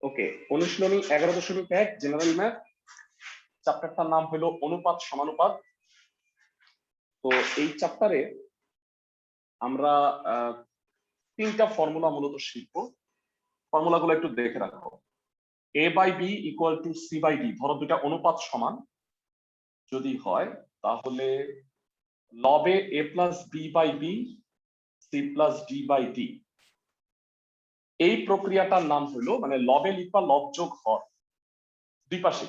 ওকে, অনুশীলনী 11.1 general math, চ্যাপ্টারটার নাম হলো অনুপাত সমানুপাত। তো এই চ্যাপ্টারে আমরা তিনটা ফর্মুলা মূলত শিখবো। ফর্মুলাগুলো একটু দেখে রাখো। a by b equal to c by d, ধরো দুটা অনুপাত সমান যদি হয় তাহলে লবে a plus b by b c plus d by d, এই প্রক্রিয়াটার নাম হলো, মানে লবে লিখবা লব যোগ হর দুই পাশে,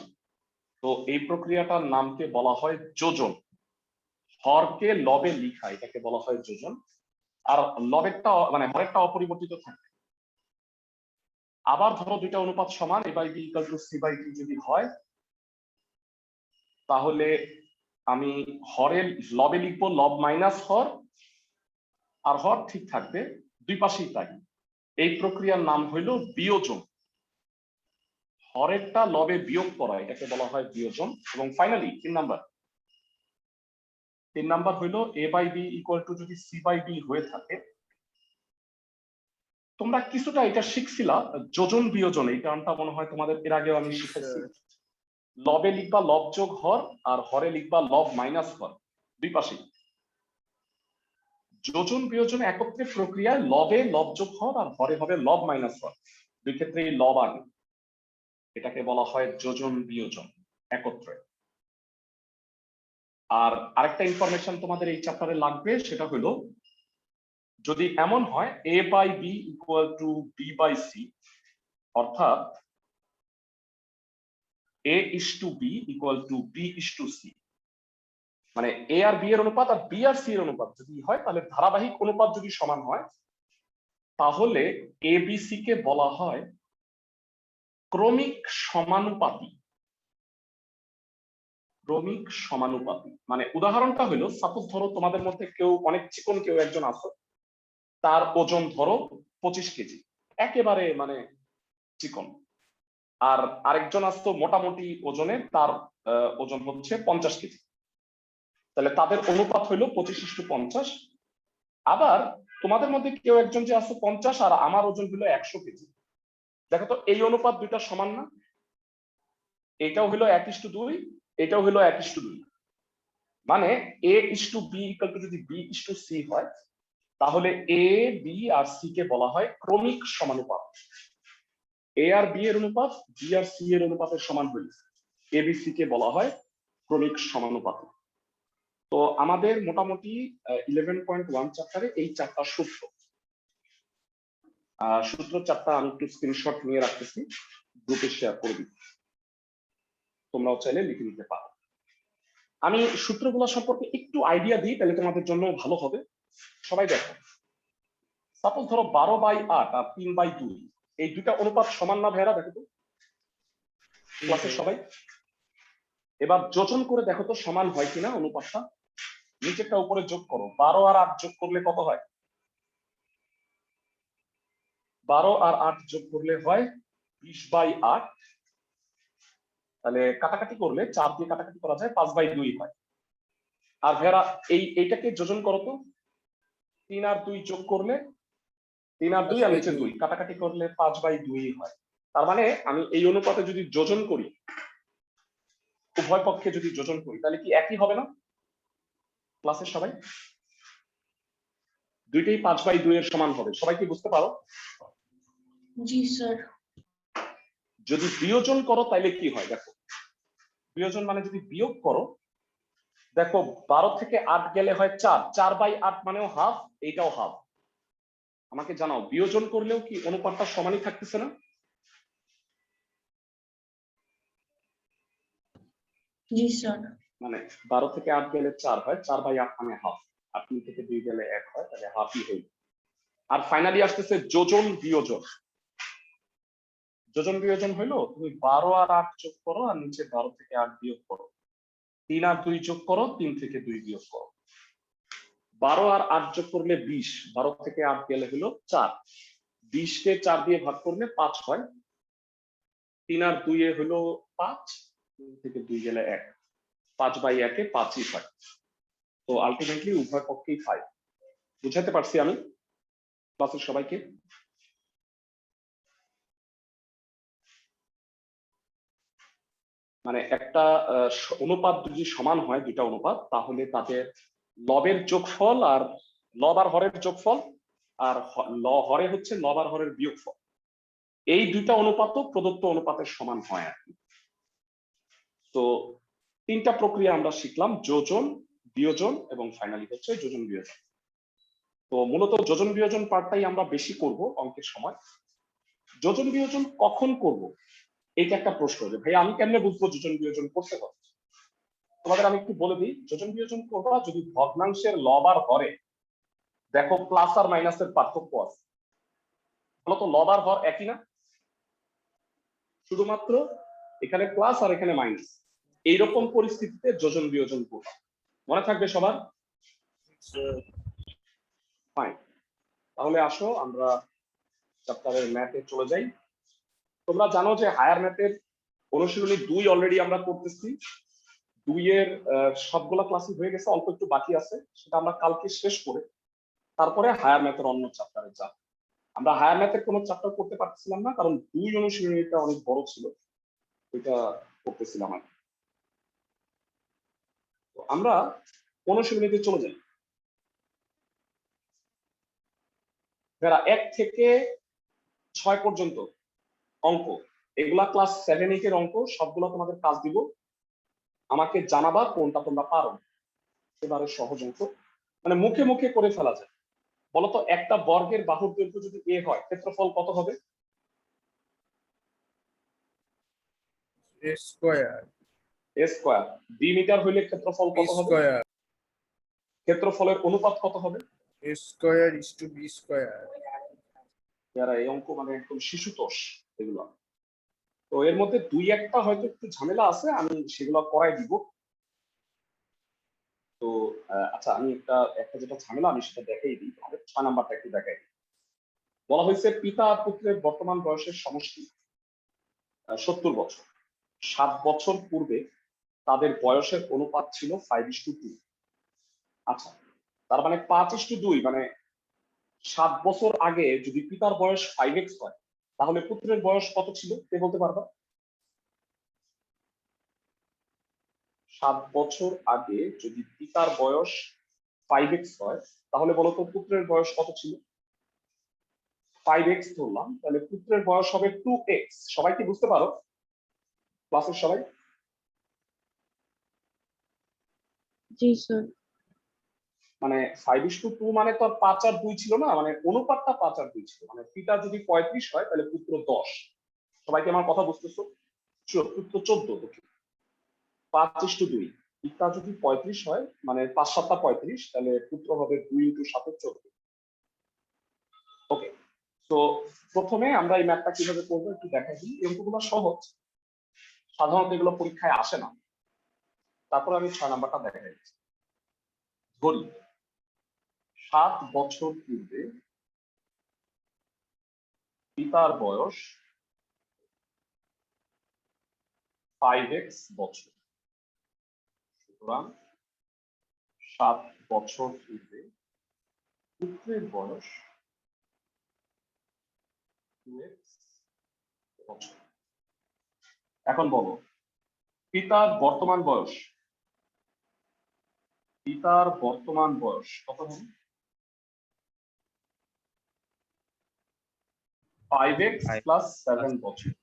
তো এই প্রক্রিয়াটার নামকে বলা হয় যোজন। হরকে লবে লিখা এটাকে বলা হয় যোজন, আর লবেরটা মানে হরেরটা অপরিবর্তিত থাকে। আবার ধরো দুইটা অনুপাত সমান a by b equal to c by d যদি হয়, তাহলে আমি হরের লবে লিখবো লব মাইনাস হর, আর হর ঠিক থাকবে দুই পাশেই তাই। এই প্রক্রিয়ার নাম হইল বিয়োজন। হরেরটা লবে বিয়োগ করা এটাকে বলা হয় বিয়োজন। এবং ফাইনালি তিন নাম্বার হইল a by b equal to যদি সি বাই ডি হয়ে থাকে, তোমরা কিছুটা এটা শিখছিলা যোজন বিয়োজন, এই কারণটা মনে হয় তোমাদের এর আগেও আমি শিখেছি। লবে লিখবা লব যোগ হর, আর হরে লিখবা লব মাইনাস হর দুই পাশে। যোজন বিয়োজন একত্রে প্রক্রিয়ায় লবে লব যোগ হর আর হরে হবে লব মাইনাস হর, দুই ক্ষেত্রেই লব আগে, এটাকে বলা হয় যোজন বিয়োজন একত্রে। আর আরেকটা ইনফরমেশন তোমাদের এই চ্যাপ্টারে লাগবে, সেটা হলো যদি এমন হয় a by b equal to b by c, অর্থাৎ a is to b equal to b is to c, মানে এ আর বি এর অনুপাত আর বি আর সি এর অনুপাত যদি হয়, তাহলে ধারাবাহিক অনুপাত যদি সমান হয়, তাহলে এ বি সি কে বলা হয় ক্রমিক সমানুপাতি। ক্রমিক সমানুপাতি মানে উদাহরণটা হলো, সাপোজ ধরো তোমাদের মধ্যে কেউ অনেক চিকন কেউ একজন আছে, তার ওজন ধরো 25 কেজি, একেবারে মানে চিকন। আর আরেকজন আসতো মোটামুটি ওজনে, তার ওজন হচ্ছে 50 কেজি, তাহলে তাদের অনুপাত হইলো 25:50। আবার তোমাদের মধ্যে কেউ একজন যে আছে 50 আর আমার ওজন হলো 100 কেজি, দেখো তো এই অনুপাত দুইটা সমান না? এটাও হলো 1:2, এটাও হলো 1:2। মানে a is to b equal to যদি বি ইস টু সি হয়, তাহলে A B R C K বলা হয় ক্রমিক সমানুপাত। এ আর বি এর অনুপাত বি আর সি এর অনুপাতের সমান হইলে এ বি সি কে বলা হয় ক্রমিক সমানুপাত। তো আমাদের মোটামুটি 11.1 চ্যাপ্টারে এই চারটা সূত্র, চারটা আমি একটু স্ক্রিনশট নিয়ে রাখতেছি, গ্রুপে শেয়ার করে দিই, তোমরাও চাইলে লিখে নিতে পারো। আমি সূত্রগুলো সম্পর্কে একটু আইডিয়া দিই, তাহলে তোমাদের জন্য ভালো হবে। সবাই দেখো, সাপোজ ধরো 12/8 আর 3/2, এই দুইটা অনুপাত সমান না ভাইরা? দেখো তো ক্লাসের সবাই, এবার যোজন করে দেখো তো সমান হয় কিনা অনুপাতটা। নিচেরটা উপরে যোগ করো, 12 আর 8 যোগ করলে কত হয়? 12 আর 8 যোগ করলে হয় 20/8। তাহলে কাটাকাটি করলে 4 দিয়ে কাটাকাটি করা যায়, 5/2 হয়। আর ভাইরা এইটাকে যোজন করো তো, 3 আর 2 যোগ করলে 3 আর 2 আর নিচে 2 কাটাকাটি করলে 5/2 হয়। তার মানে আমি এই অনুপাতে যদি যোজন করি, উভয় পক্ষে যদি যোজন করি, তাহলে কি একই হবে না? ক্লাসের সবাই, দুইটাই 5/2 এর সমান হবে। সবাই কি বুঝতে পারো? জি স্যার। যদি বিয়োজন করো তাহলে কি হয় দেখো, বিয়োজন মানে যদি বিয়োগ করো, দেখো 12 থেকে 8 গেলে হয় 4, 4/8 মানেও হাফ, এইটাও হাফ। আমাকে জানাও, বিয়োজন করলেও কি অনুপাতটা সমানই থাকতেছে না? জি স্যার। মানে 12 থেকে 8 গেলে 4 হয়, 4/8 মানে হাফ, আর 3 থেকে 2 গেলে 1 হয়, তাহলে হাফই হইল। আর ফাইনালি আসতেছে যোজন বিয়োজন। যোজন বিয়োজন হইলো তুমি 12 আর 8 যোগ করো, আর নিচে 12 থেকে 8 বিয়োগ করো, 3 আর 2 যোগ করো, 3 থেকে 2 বিয়োগ করো। 12 আর 8 যোগ করলে 20, 12 থেকে 8 গেলে হলো 4, 20 কে 4 দিয়ে ভাগ করলে 5 হয়, 3 আর 2 এ হলো 5, 3 থেকে 2 গেলে 1, 5/1 এ 5ই হয়। তো আলটিমেটলি উভয় পক্ষেই 5। বুঝাতে পারছি আমি ক্লাসের সবাইকে? মানে একটা অনুপাত যদি সমান হয়, দুইটা অনুপাত, তাহলে তাদের লবের যোগফল আর লব আর হরের যোগফল, আর হরে হচ্ছে লব আর হরের বিয়োগফল, এই দুইটা অনুপাতও প্রদত্ত অনুপাতের সমান হয় আর কি। তো তিনটা প্রক্রিয়া আমরা শিখলাম, যোজন, বিয়োজন এবং ফাইনালি হচ্ছে যোজন বিয়োজন। তো মূলত যোজন বিয়োজন পার্টটাই আমরা বেশি করব অঙ্কের সময়। যোজন বিয়োজন কখন করব, এইটা একটা প্রশ্ন, যে ভাই আমি কেমনে বুঝবো যোজন বিয়োজন করতে হবে। তোমাদের আমি একটু বলে দিই, যোজন বিয়োজন করবা যদি ভগ্নাংশের লব আর হরে দেখো প্লাস আর মাইনাসের পার্থক্য আছে। বলতো লব আর হর একই না, শুধুমাত্র এখানে প্লাস আর এখানে মাইনাস, এইরকম পরিস্থিতিতে যোজন বিয়োজন করবা। মনে থাকবে সবার? ফাইন, তাহলে আসো আমরা চ্যাপ্টারের ম্যাথে চলে যাই। তোমরা জানো যে হায়ার ম্যাথের অনুশীলনী 2 অলরেডি আমরা করতেছি। 2 এর সবগুলা ক্লাসই হয়ে গেছে, অল্প একটু বাকি আছে, সেটা আমরা কালকে শেষ করে তারপরে হায়ার ম্যাথের অন্য চ্যাপ্টারে যাব। আমরা হায়ার ম্যাথের কোনো চ্যাপ্টার করতে পারছিলাম না, কারণ 2 অনুশীলনীটা অনেক বড় ছিল, ওইটা করতেছিলাম আর কি। তো আমরা অনুশীলনীতে চলে যাই। যারা 1 থেকে 6 পর্যন্ত অঙ্ক, এগুলা ক্লাস 7-8 এর অঙ্ক, সবগুলা তোমাদের কাজ দিব, আমাকে জানাবা কোনটা তোমরা পারো। এবারে সহজ অঙ্ক, মানে মুখে মুখে করে ফেলা যায়। বলতো একটা বর্গের বাহুর দৈর্ঘ্য যদি a হয়, ক্ষেত্রফল কত হবে? a square. a square. 2 metre হইলে ক্ষেত্রফল b কত হবে? স্কয়ার। ক্ষেত্রফলের অনুপাত কত হবে? a square is to b square. যারা এই অঙ্ক মানে একদম শিশুতোষ এগুলো। তো এর মধ্যে 2-1টা হয়তো একটু ঝামেলা আছে, আমি সেগুলো করাই দিব। তো আচ্ছা, আমি একটা যেটা ঝামেলা আমি সেটা দেখাই দিই, আমাদের 6 নাম্বারটা একটু দেখাই দিই। বলা হয়েছে পিতা আর পুত্রের বর্তমান বয়সের সমষ্টি 70 বছর। 7 বছর পূর্বে তাদের বয়সের অনুপাত ছিল 5:2। আচ্ছা, তার মানে 5:2, মানে 7 বছর আগে যদি পিতার বয়স 5x হয়, তাহলে পুত্রের বয়স কত ছিল কে বলতে পারবা? 7 বছর আগে যদি পিতার বয়স 5x হয়, তাহলে বলতো পুত্রের বয়স কত ছিল? 5x ধরলাম, তাহলে পুত্রের বয়স হবে 2x। সবাই কি বুঝতে পারো ক্লাসের সবাই? জি স্যার। মানে 5:2 মানে তো আর 5 আর 2 ছিল না, মানে অনুপাতটা 5 আর 2 ছিল। মানে পিতা যদি 35 হয় তাহলে পুত্র 10। সবাইকে আমার কথা বুঝতেছো? পুত্র 14, 5:2। পিতা যদি 35 হয়, মানে 5 7 35, তাহলে পুত্র হবে 2 × 7 14। ওকে, তো প্রথমে আমরা এই ম্যাথটা কিভাবে করবো একটু দেখাই দিই। এই অঙ্কগুলো সহজ, সাধারণত এগুলো পরীক্ষায় আসে না। তারপর আমি 6 নাম্বারটা দেখাই দিচ্ছি। ধরি 7 বছর পূর্বে পিতার বয়স 5x বছর, সুতরাং 7 বছর পূর্বে পুত্রের বয়স 2x বছর। এখন বলো পিতার বর্তমান বয়স, পিতার বর্তমান বয়স কত হবে? 5x প্লাস 7 বছর।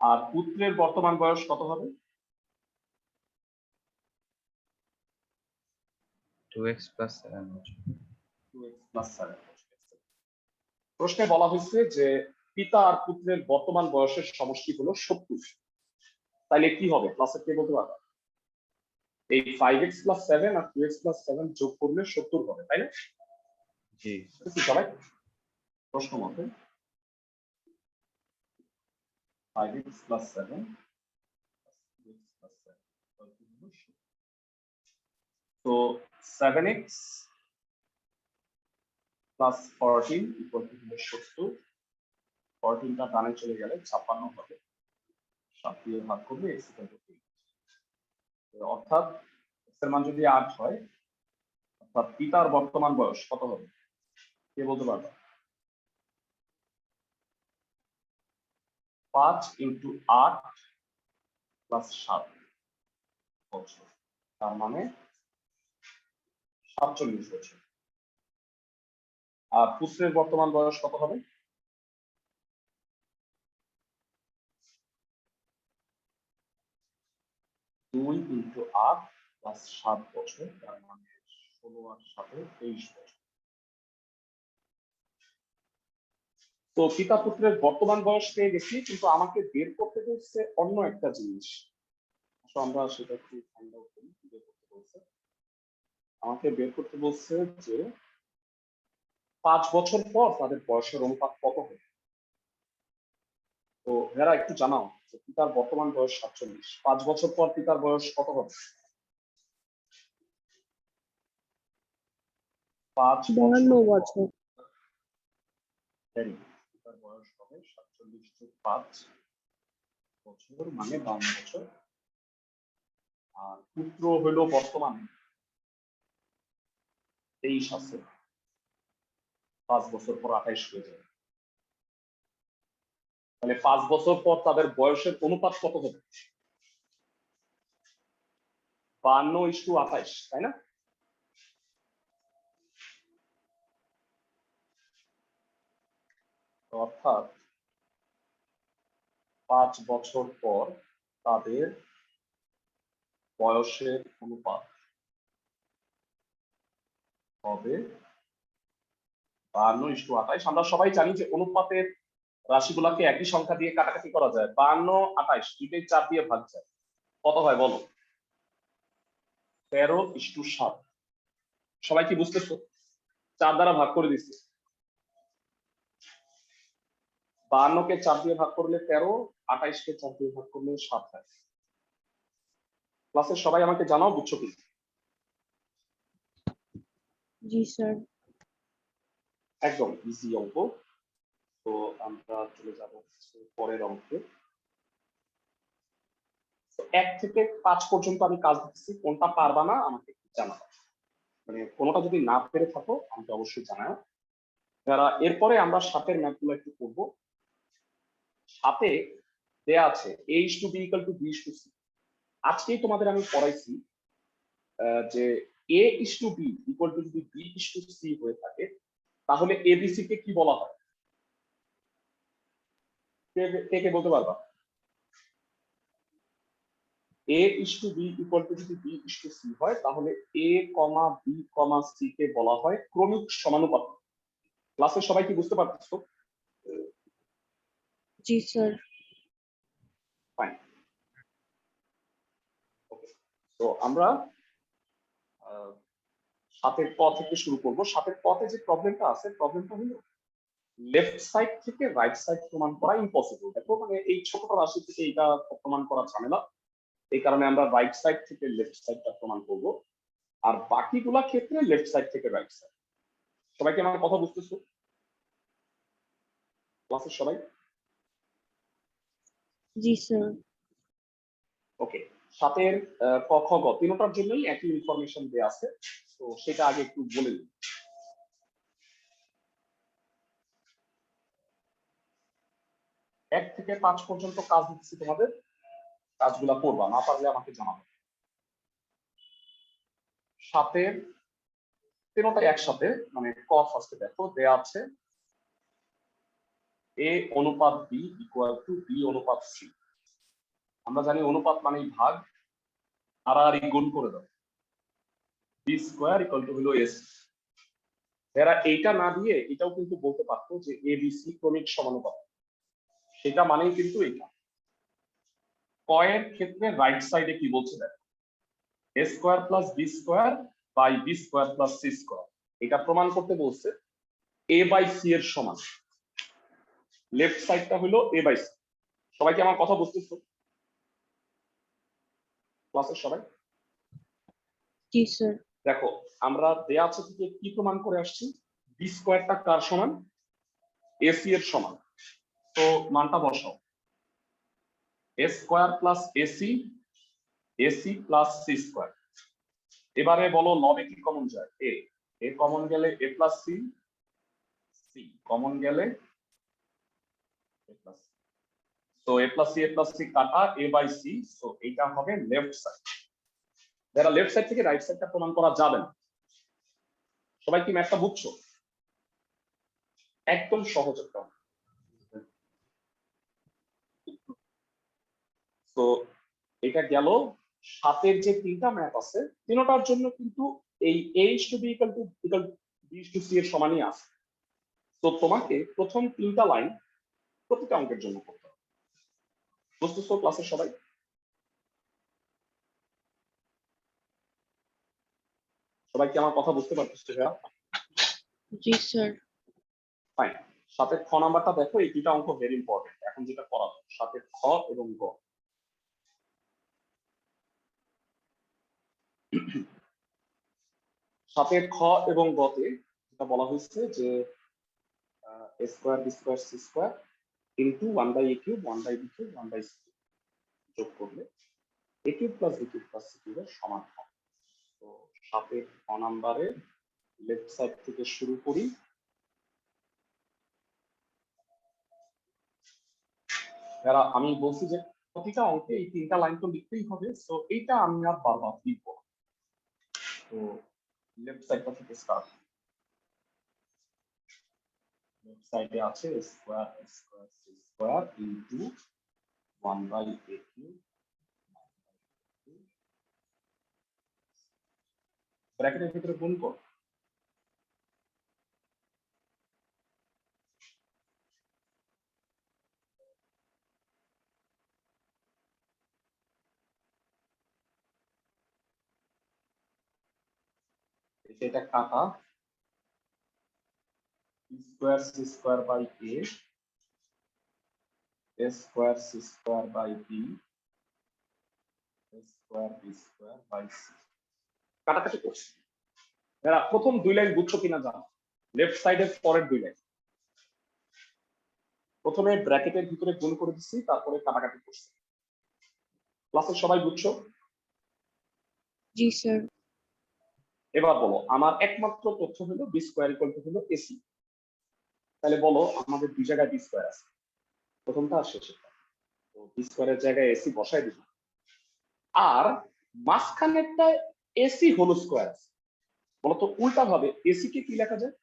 আর পুত্রের বর্তমান বয়স কত হবে? 2x plus 7 বছর। 2x plus 7 বছর। প্রশ্নে বলা হয়েছে যে পিতা আর পুত্রের বর্তমান বয়সের সমষ্টি হলো 70। তাইলে কি হবে ক্লাসে কে বলতে পারবে? এই 5x plus 7 আর 2x plus 7 যোগ করলে 70 হবে, তাই না? জি সবাই প্রশ্ন মতে 5x plus 7 2x plus 7, তো 7x plus 14 equal to 70। 14টা ডানে চলে গেলে 56 হবে, 7 দিয়ে ভাগ করলে x equal to 8। অর্থাৎ x এর মান যদি 8 হয়, অর্থাৎ পিতার বর্তমান বয়স কত হবে কে বলতে পারবে? 5 × 8 প্লাস 7 বছর, তার মানে 47 বছর। আর পুত্রের বর্তমান বয়স কত হবে? 2 × 8 প্লাস 7 বছর, তার মানে 16 আর 7 23 বছর। তো পিতা পুত্রের বর্তমান বয়স পেয়ে গেছি, কিন্তু আমাকে বের করতে বলছে অন্য একটা জিনিস। আমরা সেটা একটু ফাইন্ড আউট করি। কি বের করতে বলছে? আমাকে বের করতে বলছে যে 5 বছর পর তাদের বয়সের অনুপাত কত হবে। তো এরা একটু জানাও যে পিতার বর্তমান বয়স 47, 5 বছর পর পিতার বয়স কত হবে? 5 52 বছর। পিতার বয়স হবে 47 + 5 বছর, মানে 52 বছর। আর পুত্র হইল বর্তমানে 23 আছে, 5 বছর পর 28 হয়ে যাবে। তাহলে 5 বছর পর তাদের বয়সের অনুপাত কত হবে? 52:28, তাই না? অর্থাৎ 5 বছর পর তাদের বয়সের অনুপাত হবে 52:28। আমরা সবাই জানি যে অনুপাতের রাশিগুলোকে একই সংখ্যা দিয়ে কাটাকাটি করা যায়। 52, 28 দুইটাই 4 দিয়ে ভাগ যায়। কত হয় বলো? 13:7। সবাই কি বুঝতেছো? 4 দ্বারা ভাগ করে দিচ্ছি। 52কে 4 দিয়ে ভাগ করলে 13, 28কে 4 দিয়ে ভাগ করলে 7 হয়। ক্লাসের সবাই আমাকে জানাও বুঝছো কি? জি স্যার। একদম ইজি অঙ্ক। তো আমরা চলে যাব পরের অঙ্কে। 1 থেকে 5 পর্যন্ত আমি কাজ দিচ্ছি, কোনটা পারবা না আমাকে জানাও। মানে কোনোটা যদি না পেরে থাকো আমাকে অবশ্যই জানাও। এরপরে আমরা 7-এর ম্যাথগুলো একটু করবো। 7-এ দেয়া আছে a:b = b:c। আজকেই তোমাদের আমি পড়াইছি যে a:b = যদি b:c হয়ে থাকে, তাহলে abc কে কি বলা হয়? কে বলতে পারবা? a:b = যদি b:c হয়, তাহলে a, b, c কে বলা হয় ক্রমিক সমানুপাতিক। ক্লাসে সবাই কি বুঝতে পারতেছো? জি স্যার। ফাইন। ওকে, তো আমরা 7-এর ক থেকে শুরু করব। 7-এর কতে যে প্রবলেমটা আছে, প্রবলেমটা হলো লেফট সাইড থেকে রাইট সাইড প্রমাণ করা ইম্পসিবল। দেখো, মানে এই ছোটটা রাশি থেকে এটা প্রমাণ করা ঝামেলা, এই কারণে আমরা রাইট সাইড থেকে লেফট সাইডটা প্রমাণ করব, আর বাকিগুলা ক্ষেত্রে লেফট সাইড থেকে রাইট সাইড। সবাই কি আমার কথা বুঝতেছো? ক্লাসের সবাই? জি স্যার। ওকে, 7-এর ক, খ, গ তিনটার জন্যই একই ইনফরমেশন দেয়া আছে, তো সেটা আগে একটু বলে নিই। 1 থেকে 5 পর্যন্ত কাজ দিচ্ছি তোমাদের, কাজগুলা করবা, না পারলে আমাকে জানাবে। 7-এর তিনটাই একসাথে, মানে ক ফার্স্টে দেখো দেয়া আছে a:b = b:c। আমরা জানি অনুপাত মানেই ভাগ, আর গুণ করে দাও, b² হলো s। এরা এইটা না দিয়ে এটাও কিন্তু বলতে পারতো যে abc ক্রমিক সমানুপাতিক, সেটা মানেই কিন্তু এটা। ক এর ক্ষেত্রে রাইট সাইডে কি বলছে দেখো, a² + b² / b² + c²। এটা প্রমাণ করতে বলছে a/c এর সমান। লেফট সাইডটা হলো a/c। সবাই কি আমার কথা বুঝতেছো? ক্লাসের সবাই? জি স্যার। দেখো, আমরা দেয়া আছে থেকে কি প্রমাণ করে আসছি? b² কার সমান? ac এর সমান। তো মানটা বসাও, a² + ac, ac + c²। এবারে বলো লবে কি কমন যায়? a কমন গেলে a + c, c কমন গেলে a + c। তো a প্লাস সি কাটা a বাই সি, সো এটা হবে লেফট সাইড। যারা লেফট সাইড থেকে রাইট সাইডটা প্রমাণ করা যাবে না। সবাই কি ম্যাথটা বুঝছো? একদম সহজ একটা। তো এটা গেল 7 যে তিনটা ম্যাথ আছে, তিনটার জন্য কিন্তু এই a to b equal to b to c এর সমানই আছে। তো তোমাকে প্রথম তিনটা লাইন প্রতিটা অঙ্কের জন্য করতে হবে। বুঝতেছো ক্লাসের সবাই? সবাই কি আমার কথা বুঝতে পারতেছো? জি স্যার। ফাইন। 7 খ নাম্বারটা দেখো, এই দুইটা অঙ্ক ভেরি ইম্পর্টেন্ট। এখন যেটা করা হবে 7 খ এবং গ। 7 খ এবং গতে যেটা বলা হয়েছে যে a square b square c square into 1 by a cube 1 by b cube 1 by c যোগ করলে a cube plus b cube plus c কিউবের সমান হয়। তো 7 খ নাম্বারে লেফট সাইড থেকে শুরু করি। যারা আমি বলছি যে প্রতিটা অঙ্কে এই তিনটা লাইন তো লিখতেই হবে, সো এইটা আমি আর বারবার লিখব। তো লেফট সাইডটা থেকে স্টার্ট। লেফট সাইডে আছে square square C square into 1 by a cube ব্র্যাকেটের ভিতরে গুণ কর। এটা কাটা square C square by a square C square by b square B square by C কাটাকাটি করছি। এরা প্রথম দুই লাইন বুঝছো কিনা জানো? লেফট সাইডের পরের দুই লাইন প্রথমে ব্র্যাকেটের ভিতরে গুণ করে দিচ্ছি, তারপরে কাটাকাটি করছি। ক্লাসের সবাই বুঝছো? জি স্যার। এবার বলো, আমার একমাত্র তথ্য হলো বি স্কয়ার ইকুয়াল টু হলো এসি। তাহলে বলো আমাদের দুই জায়গায় বি স্কয়ার আছে, প্রথমটা আর শেষেরটা। তো বি স্কয়ারের জায়গায় এসি বসাই দিব। আর মাঝখানেরটায় এসি হোল স্কয়ার আছে। বলতো উল্টা ভাবে এসি কে কি লেখা যায়?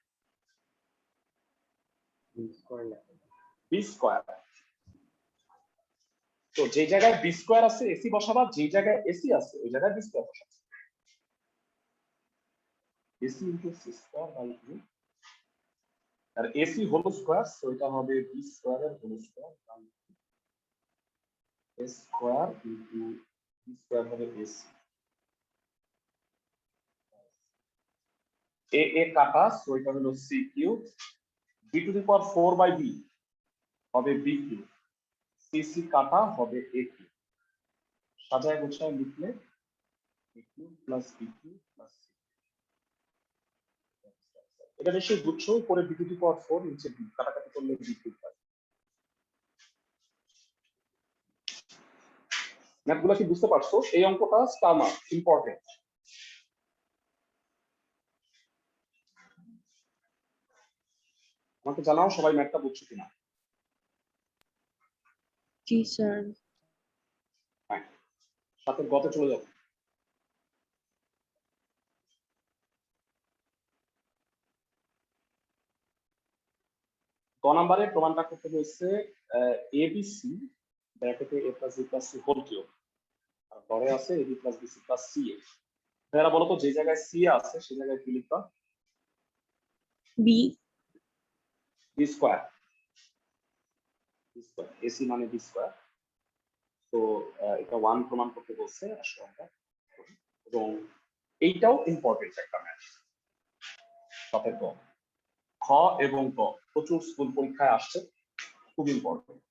B square. তো যে জায়গায় বি স্কয়ার আছে এসি বসাবা, যে জায়গায় এসি আছে ওই জায়গায় বি স্কয়ার বসাবা। AC into C square by B, আর এসি হোল স্কয়ার, সো এটা হবে বি স্কয়ারের whole square by A square into B square হবে এসি। এ কাটা, সো এটা হলো C cube, B two the power 4 by B হবে বি কিউব, সি সি কাটা হবে এ কিউব। সাজায় গোছায় লিখলে A cube plus B cube plus C. এটা বেশি গুচ্ছ, উপরে বি টু দি পাওয়ার 4, নিচে বি, কাটাকাটি করলে বি কিউব পাই। ম্যাথগুলো কি বুঝতে পারছো? এই অঙ্কটা স্টার মার্ক, ইম্পর্টেন্ট। আমাকে জানাও সবাই ম্যাথটা বুঝছো কিনা। জি স্যার। সাথে গতে চলে যাবো। ক নাম্বারে প্রমাণটা করতে হয়েছে এবিসি ব্র্যাকেটে A plus B plus C whole cube, আর পরে আছে AB plus BC plus CA এ। এরা বলতো যে জায়গায় সি আছে সেই জায়গায় কি লিখবা? বি। B square. এসি মানে বি স্কয়ার। তো এটা 1 প্রমাণ করতে বলছে আসলে আমরা, এবং এইটাও ইম্পর্টেন্ট একটা ম্যাথ। সাথে ক, খ এবং ক প্রচুর স্কুল পরীক্ষায় আসছে, খুব ইম্পর্টেন্ট।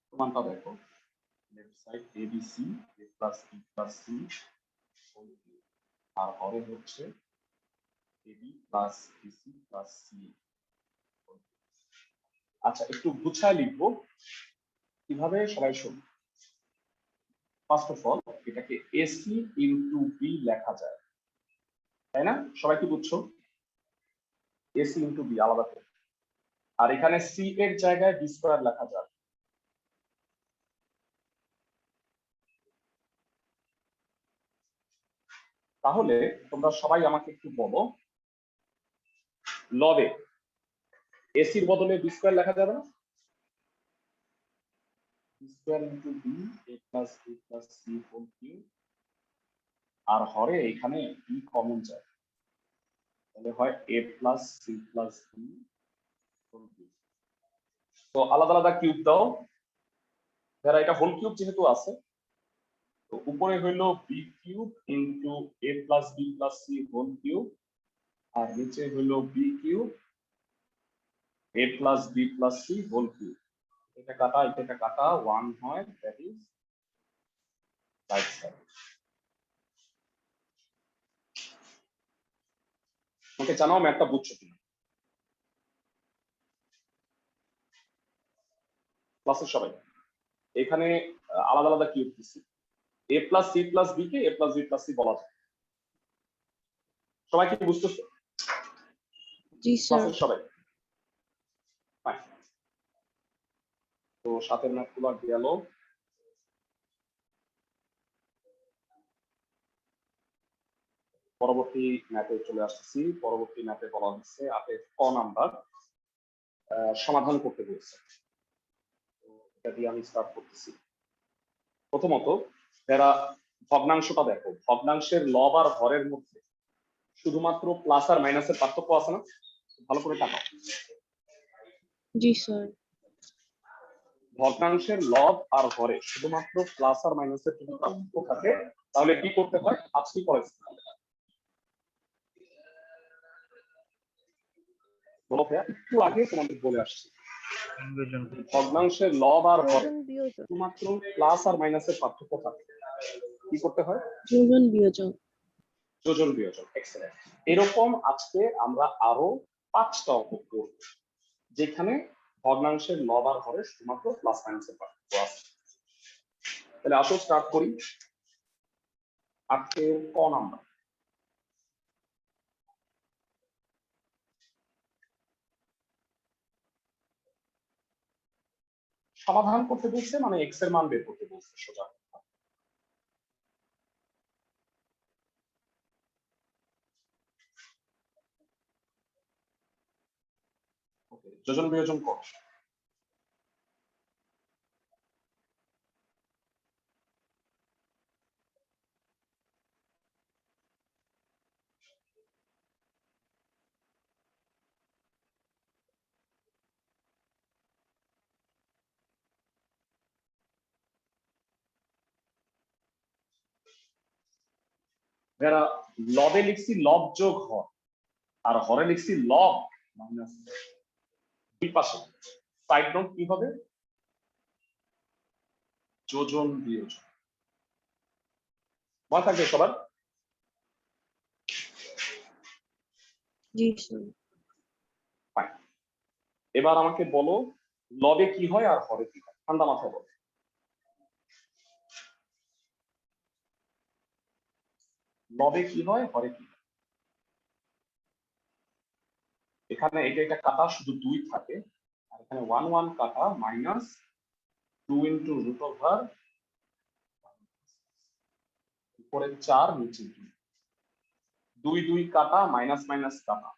প্রমাণটা দেখো, left side ABC A plus B plus C আর হরে হচ্ছে AB plus BC plus C. আচ্ছা একটু গুছায় লিখবো কিভাবে, সবাই শুন। ফার্স্ট অফ অল এটাকে এসি ইনটু বি লেখা যায়, তাই না? সবাই কি বুঝছো? এসি ইনটু বি আলাদা করে। আর এখানে সি এর জায়গায় বি স্কয়ার লেখা যাবে। তাহলে তোমরা সবাই আমাকে একটু বলো, লবে এসির বদলে বি স্কয়ার লেখা যাবে না? B square into B A plus B plus C whole cube, আর হরে এখানে বি কমন যায়, তাহলে হয় A plus C plus B whole cube. তো আলাদা আলাদা কিউব দাও, যারা এটা হোল কিউব যেহেতু আছে, তো উপরে হইলো B cube into A plus B plus C whole cube, আর নিচে হইলো B cube A plus B plus C whole cube. এটা কাটা এটা কাটা 1 হয়, that is right side. Okay, জানাও ম্যাথটা বুঝছো কিনা। ক্লাসের সবাই এখানে আলাদা আলাদা কিউব দিচ্ছি, এ প্লাস সি প্লাস বি কে এ প্লাস বি প্লাস সি বলা যায়। সবাই কি বুঝতেছো? জি স্যার। ক্লাসের সবাই Fine. তো সাথে ম্যাথগুলো গেল। পরবর্তী ম্যাথে চলে আসতেছি। পরবর্তী ম্যাথে বলা হচ্ছে 8 ক নাম্বার সমাধান করতে বলছে। তো এটা দিয়ে আমি স্টার্ট করতেছি। প্রথমত যারা ভগ্নাংশটা দেখো, ভগ্নাংশের লব আর হরের মধ্যে শুধুমাত্র প্লাস আর মাইনাসের পার্থক্য আছে না? ভালো করে তাকাও। জি স্যার। ভগ্নাংশের লব আর হরে শুধুমাত্র প্লাস আর মাইনাসের যদি পার্থক্য থাকে, তাহলে কি করতে হয়? আজকেই করেছি। বলো ভাইয়া, একটু আগে তোমাদের বলে আসছি, ভগ্নাংশের লব আর হরে শুধুমাত্র প্লাস আর মাইনাসের পার্থক্য থাকে, কি করতে হয়? যোজন বিয়োজন। যোজন বিয়োজন। এক্সেলেন্ট। এরকম আজকে আমরা আরো 5টা অঙ্ক করব, যেখানে ভগ্নাংশের লব আর হরে শুধুমাত্র প্লাস মাইনাসের পার্থক্য আছে। তাহলে আসো স্টার্ট করি। 8 ক নাম্বার। সমাধান করতে বলছে, মানে এক্স এর মান বের করতে বলছে সোজা। ওকে, যোজন বিয়োজন কর। যারা লবে লিখছি লব যোগ হর, আর হরে লিখছি লব মাইনাস। দুই পাশে সাইড নোট কি হবে? যোজন বিয়োজন। মনে থাকবে সবার? জি স্যার। Fine. এবার আমাকে বলো লবে কি হয় আর হরে কি হয়, ঠান্ডা মাথায় বলো। লবে কি হয়, হরে কি হয়? এখানে এটা কাটা শুধু 2 থাকে, আর এখানে 1 1 কাটা মাইনাস 2 ইন্টু রুট ওভার উপরে 4 নিচে 2 2 2 কাটা মাইনাস মাইনাস কাটা,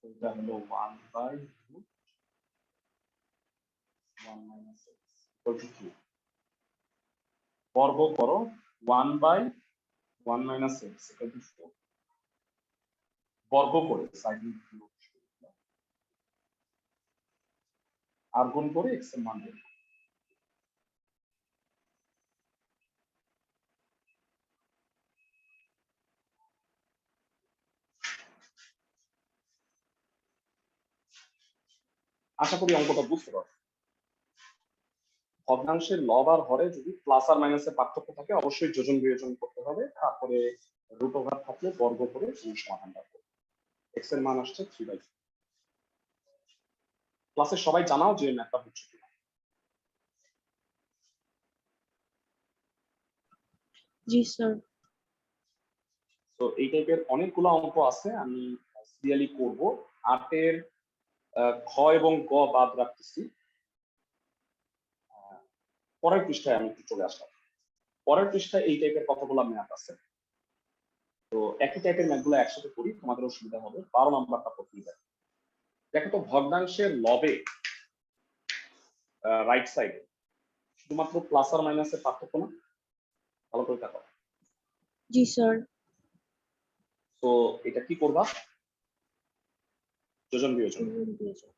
এটা হলো 1 by root 1 minus x equal to 2। বর্গ করো 1 by 1 minus x equal to 4। বর্গ করে সাইড আর গুণ করে x এর মান বের করো। আশা করি অঙ্কটা বুঝতে পারছো। ভগ্নাংশের লব আর হরে যদি প্লাস আর মাইনাসের পার্থক্য থাকে, অবশ্যই যোজন বিয়োজন করতে হবে, তারপরে রুট ওভার থাকলে বর্গ করে তুমি সমাধানটা করবে। এক্স এর মান আসছে 3/4। ক্লাসে সবাই জানাও যে ম্যাথটা বুঝছো কিনা। জি স্যার। তো এই টাইপের অনেকগুলো অঙ্ক আছে, আমি সিরিয়ালি করব। 8 এর খ এবং গ বাদ রাখতেছি। পরের পৃষ্ঠায় আমি একটু চলে আসলাম। পরের পৃষ্ঠায় এই টাইপের কতগুলো ম্যাথ আছে, তো একই টাইপের ম্যাথগুলো একসাথে করি, তোমাদেরও সুবিধা হবে। 12 নম্বরটা প্রথমে দেখো। দেখো তো ভগ্নাংশের লবে রাইট সাইডে শুধুমাত্র প্লাস আর মাইনাসের পার্থক্য না? ভালো করে দেখো। জি স্যার। তো এটা কি করবা? যোজন বিয়োজন। যোজন বিয়োজন।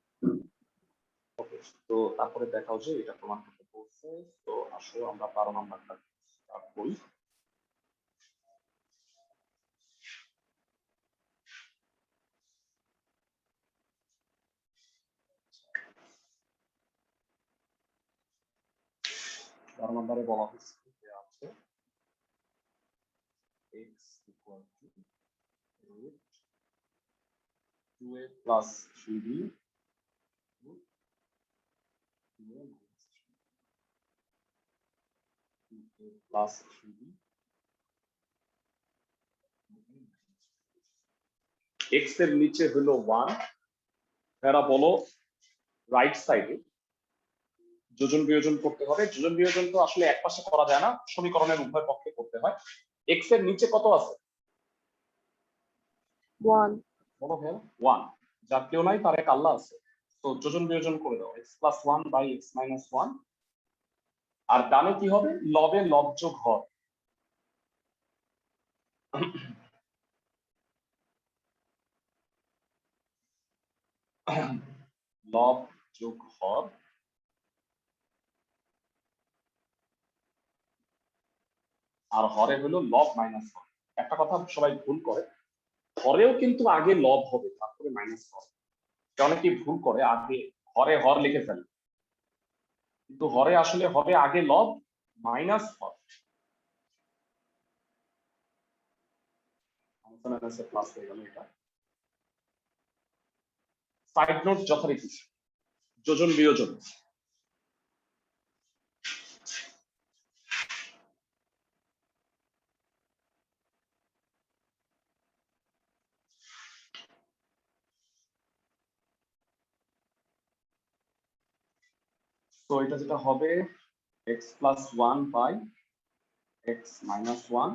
ওকে, তো তারপরে দেখাও যে এটা প্রমাণ করতে বলছে। তো আসো আমরা 12 নম্বরটা স্টার্ট করি। বারো নম্বরে বলা হয়েছে যে আছে x equal to root 2a plus 3b root 2a minus 2a plus 3b x এর নিচে হলো 1। এরা বলো রাইট সাইডে যোজন বিয়োজন করতে হবে। যোজন বিয়োজন তো আসলে এক পাশে করা যায় না, সমীকরণের উভয় পক্ষে করতে হয়। x এর নিচে কত আছে? 1 বলো ভাই। 1। যার কেউ নাই তার এক আল্লাহ আছে। তো যোজন বিয়োজন করে দাও, x plus 1 by x minus 1। আর ডানে কি হবে? লবে লব যোগ হর। লব যোগ হর। আর হরে হলো লব মাইনাস হর। একটা কথা সবাই ভুল করে, হরেও কিন্তু আগে লব হবে তারপরে মাইনাস হর। অনেকেই ভুল করে, আগে হরে হর লিখে ফেলে, কিন্তু হরে আসলে হবে আগে লব মাইনাস হর। প্লাস হয়ে গেল এটা। সাইড নোট যথারীতি যোজন বিয়োজন। তো এটা যেটা হবে x plus 1 by x minus 1।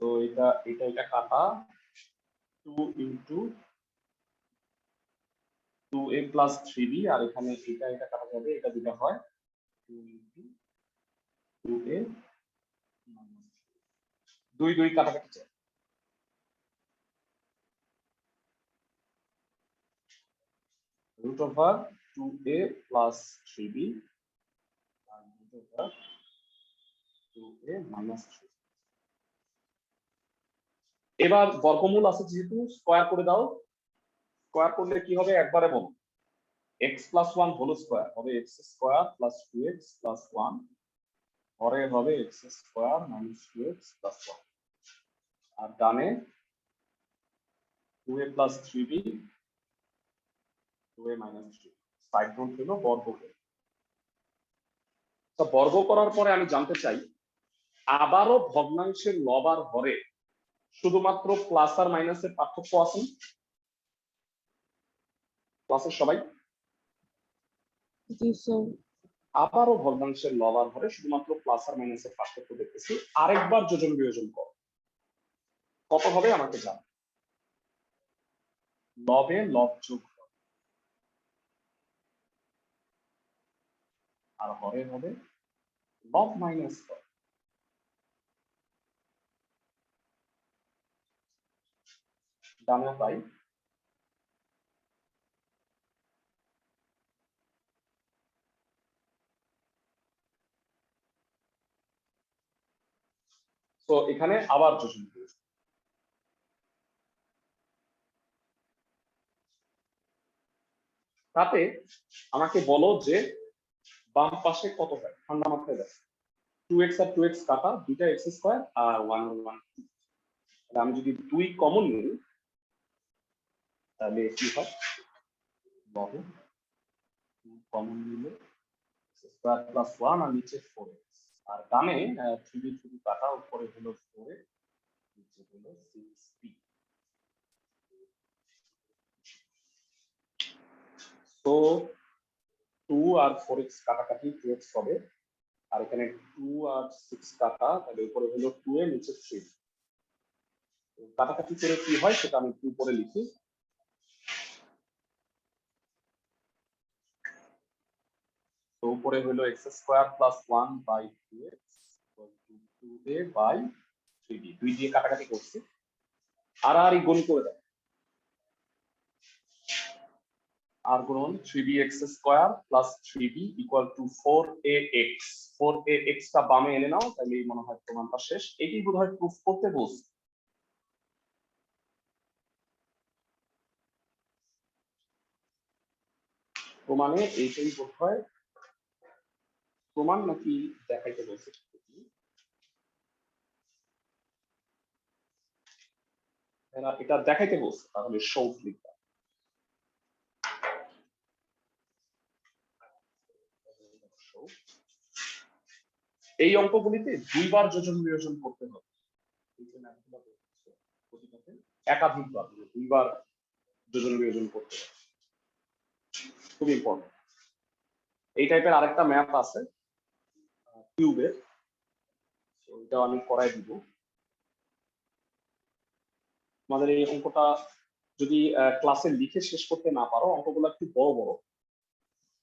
তো এটা কাটা 2 into 2a plus 3b, আর এখানে এটা কাটা যাবে, এটা যেটা হয় 2 into 2a minus 2 2 কাটাকাটি যায়। root over 2a plus 3b আর root over 2a minus 3। এবার বর্গমূল আছে যেহেতু স্কয়ার করে দাও। স্কয়ার করলে কি হবে একবারে বলো। x plus 1 হোল স্কয়ার হবে x square plus 2x plus 1, পরে হবে x square minus 2x plus 1। আর ডানে 2a plus 3b 2a minus 3। Side note হলো বর্গ করে। তো বর্গ করার পরে আমি জানতে চাই আবারও ভগ্নাংশের লব আর হরে শুধুমাত্র প্লাস আর মাইনাসের পার্থক্য আছে? ক্লাসের সবাই জি স্যার। আবারও ভগ্নাংশের লব আর হরে শুধুমাত্র প্লাস আর মাইনাসের পার্থক্য দেখতেছি। আরেকবার যোজন বিয়োজন করো, কত হবে আমাকে জান। লবে লব যোগ হর আর হরে হবে লব মাইনাস হর। ডানে তাই। তো এখানে আবার যোজন বিয়োজন। তাতে আমাকে বলো যে বাম পাশে কত হয়। ঠান্ডা মাথায় দেখো, 2x আর 2x কাটা, দুইটা x স্কয়ার আর 1 আর 1। আমি যদি 2 কমন নিই তাহলে কি হয়? লবে 2 কমন নিলে স্কয়ার প্লাস 1 আর নিচে 4x। আর ডানে 3b 3b কাটা, উপরে হলো 4x নিচে হলো 6b। সো 2 আর 4x কাটাকাটি 2x হবে, আর এখানে 2 আর 6 কাটা, তাহলে উপরে হলো 2 এ নিচে 3। কাটাকাটি করে কি হয় সেটা আমি একটু উপরে লিখি। তো উপরে হলো x square plus 1 by 2x equal to 2a by 3b। 2 দিয়ে কাটাকাটি করছি, আর আর এই গুণ করে দাও, আর গুণন 3bx square plus 3b equal to 4ax। 4ax টা বামে এনে নাও, তাহলে মনে হয় প্রমাণটা শেষ। এটি বোধহয় প্রুফ করতে বলছি। প্রমাণে এইটাই বোধহয় প্রমাণ, নাকি দেখাইতে বলছে? এরা এটা দেখাইতে বলছে, তাহলে শো লিখবা। এই অঙ্কগুলিতে দুইবার যোজন বিয়োজন করতে হবে, একাধিকবার দুইবার যোজন বিয়োজন করতে হবে, খুব ইম্পর্টেন্ট। এই টাইপের আরেকটা ম্যাথ আছে কিউবের, ওইটা আমি করাই দিব। আমাদের এই অঙ্কটা যদি ক্লাসে লিখে শেষ করতে না পারো, অঙ্কগুলো একটু বড় বড়,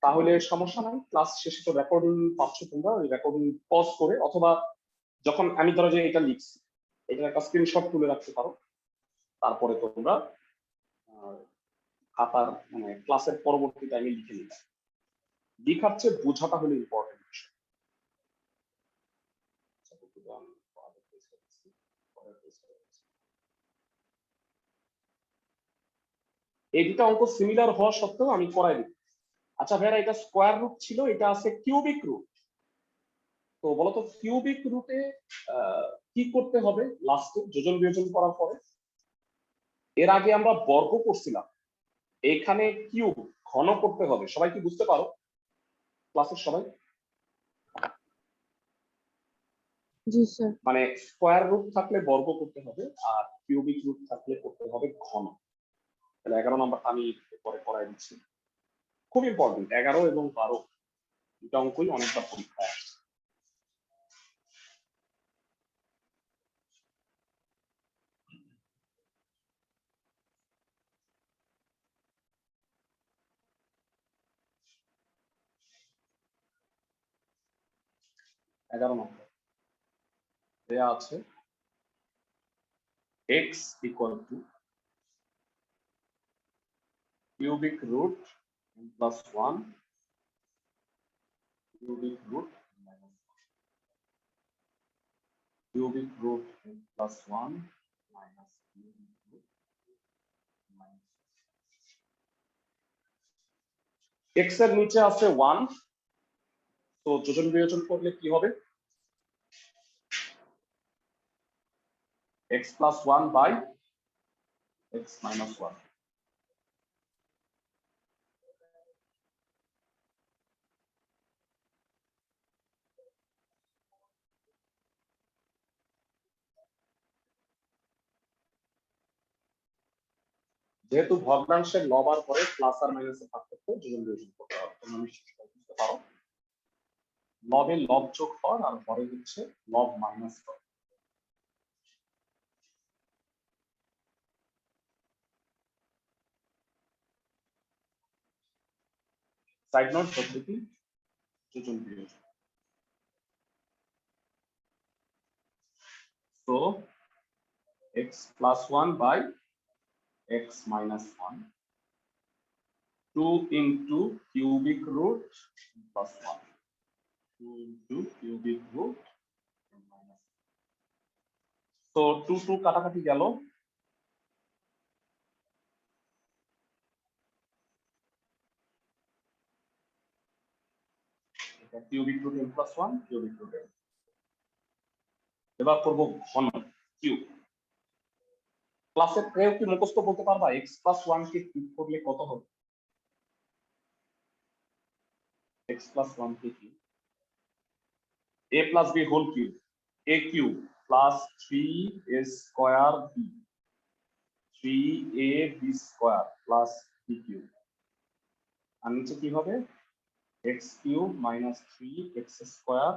তাহলে সমস্যা নাই, ক্লাস শেষে তো রেকর্ডিং পাচ্ছ তোমরা, ওই রেকর্ডিং পজ করে, অথবা যখন আমি ধরো যে এটা লিখছি, এটা একটা স্ক্রিনশট তুলে রাখতে পারো, তারপরে তোমরা খাতার মানে ক্লাসের পরবর্তী টাইমে লিখে নিবে। লিখার চেয়ে বোঝাটা হলো ইম্পর্টেন্ট বিষয়। এই দুটো অঙ্ক সিমিলার হওয়া সত্ত্বেও আমি করাই দিই। আচ্ছা ভাইরা, এটা স্কোয়ার রুট ছিল, এটা আছে কিউবিক রুট। তো বলতো কিউবিক রুটে কি করতে হবে লাস্টে যোজন বিয়োজন করার পরে? এর আগে আমরা বর্গ করছিলাম, এখানে কিউব ঘন করতে হবে। সবাই কি বুঝতে পারো ক্লাসের সবাই? জি স্যার। মানে স্কোয়ার রুট থাকলে বর্গ করতে হবে, আর কিউবিক রুট থাকলে করতে হবে ঘন। তাহলে 11 নাম্বারটা আমি পরে করাই দিচ্ছি, খুব ইম্পর্টেন্ট। 11 এবং 12 দুটা অঙ্কই অনেকবার পরীক্ষায় আসছে। এগারো নম্বর দেয়া আছে x equal two cubic root plus 1 cubic root minus 1 cubic root plus 1 minus cubic root minus x এর নিচে আছে 1, তো যোজন বিয়োজন করলে কি হবে? x plus 1 by x minus 1। যেহেতু ভগ্নাংশের লব আর পরে প্লাস আর মাইনাসে ভাগ করতে যোজন বিয়োজন করতে হবে, তোমরা নিশ্চয়ই বুঝতে পারো। লবে লব যোগ হর, আর পরে হচ্ছে লব মাইনাস হর। সাইড নোট পদ্ধতি যোজন বিয়োজন। তো x plus 1 by x minus 1, 2 into cubic root plus 1, 2 into cubic root minus 1। তো 2 2 কাটাকাটি গেল, এটা cubic root n plus 1 cubic root n। এবার করব ঘন কিউব। ক্লাসের কেউ কি মুখস্থ বলতে পারবা x plus 1 কে কিউব করলে কত হবে? x plus 1 কে cube, a plus b whole cube, a cube plus 3a square b, 3ab square plus b cube. আর নিচে কি হবে x cube minus 3x square